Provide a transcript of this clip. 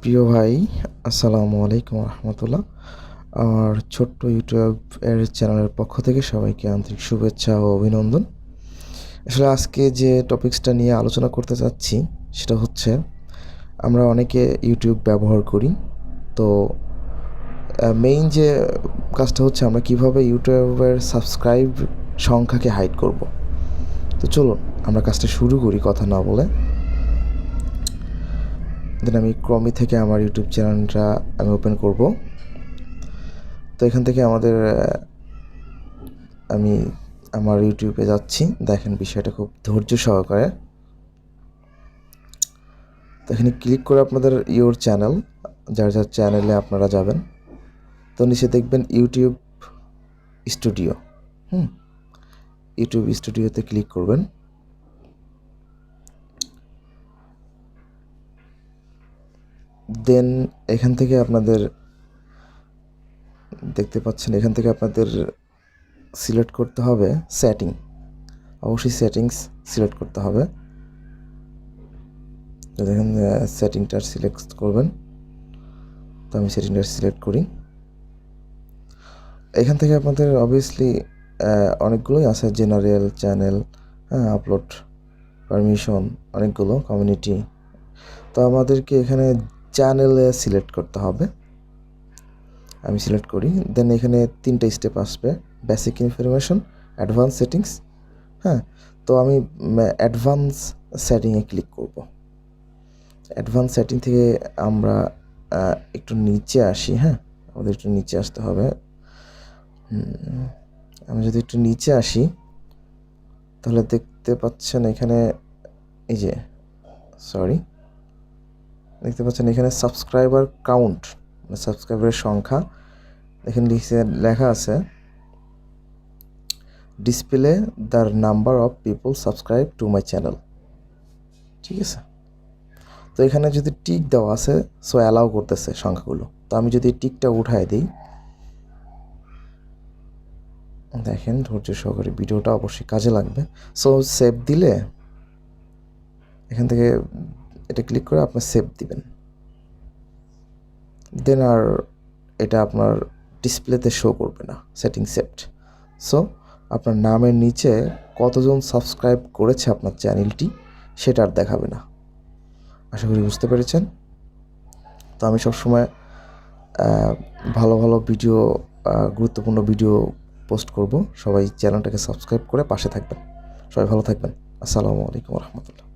প্রিয় ভাই, আসসালামু আলাইকুম রহমতুল্লাহ। আমার ছোট্ট ইউটিউব এর চ্যানেলের পক্ষ থেকে সবাইকে আন্তরিক শুভেচ্ছা ও অভিনন্দন। আসলে আজকে যে টপিক্সটা নিয়ে আলোচনা করতে চাচ্ছি সেটা হচ্ছে, আমরা অনেকে ইউটিউব ব্যবহার করি। তো মেইন যে কাজটা হচ্ছে আমরা কিভাবে ইউটিউবের সাবস্ক্রাইব সংখ্যাকে হাইড করব। তো চলুন আমরা কাজটা শুরু করি কথা না বলে। দেন আমি ক্রমি থেকে আমার ইউটিউব চ্যানেলটা আমি ওপেন করব। তো এখান থেকে আমি আমার ইউটিউবে যাচ্ছি। দেখেন বিষয়টা খুব ধৈর্য সহকারে। তো এখানে ক্লিক করে আপনাদের ইউর চ্যানেল, যার যার চ্যানেলে আপনারা যাবেন, তো নিচে দেখবেন ইউটিউব স্টুডিও। ইউটিউব স্টুডিওতে ক্লিক করবেন। দেন এখান থেকে আপনাদের দেখতে পাচ্ছেন, এখান থেকে আপনাদের সিলেক্ট করতে হবে সেটিং। অবশ্যই সেটিংস সিলেক্ট করতে হবে। তো দেখেন সেটিংটা সিলেক্ট করবেন। তো আমি সেটিংটা সিলেক্ট করি। এখান থেকে আপনাদের অবভিয়াসলি অনেকগুলোই আছে, জেনারেল, চ্যানেল, আপলোড পারমিশন, অনেকগুলো, কমিউনিটি। তো আমাদেরকে এখানে চ্যানেলে সিলেক্ট করতে হবে। আমি সিলেক্ট করি। দেন এখানে 3টা স্টেপ আসবে, বেসিক ইনফরমেশন, অ্যাডভান্স সেটিংস। তো আমি অ্যাডভান্স সেটিংয়ে ক্লিক করব। অ্যাডভান্স সেটিং থেকে আমরা একটু নিচে আসি। আমাদের একটু নিচে আসতে হবে। আমি যদি একটু নিচে আসি তাহলে দেখতে পাচ্ছেন এখানে, এই যে দেখতে পাচ্ছেন এখানে সাবস্ক্রাইবার কাউন্ট, সাবস্ক্রাইবারের সংখ্যা এখানে লেখা আছে, display the number of people subscribe to my channel. ঠিক আছে, তো এখানে যদি টিক দেওয়া আছে, সো অ্যালাউ করতেছে সংখ্যাগুলো। তো আমি যদি টিকটা উঠায় দিই, দেখেন ধৈর্য সহকারে ভিডিওটা অবশ্যই কাজে লাগবে। সো সেভ দিলে এখান থেকে এটা ক্লিক করে আপনার সেভ দিবেন। দেন আর এটা আপনার ডিসপ্লেতে শো করবে না, সেটিং সেভড। সো আপনার নামের নিচে কতজন সাবস্ক্রাইব করেছে আপনার চ্যানেলটি সেটা আর দেখাবে না। আশা করি বুঝতে পেরেছেন। তো আমি সবসময় ভালো ভালো ভিডিও, গুরুত্বপূর্ণ ভিডিও পোস্ট করব। সবাই চ্যানেলটাকে সাবস্ক্রাইব করে পাশে থাকবেন। সবাই ভালো থাকবেন। আসসালামু আলাইকুম রহমতুল্লাহ।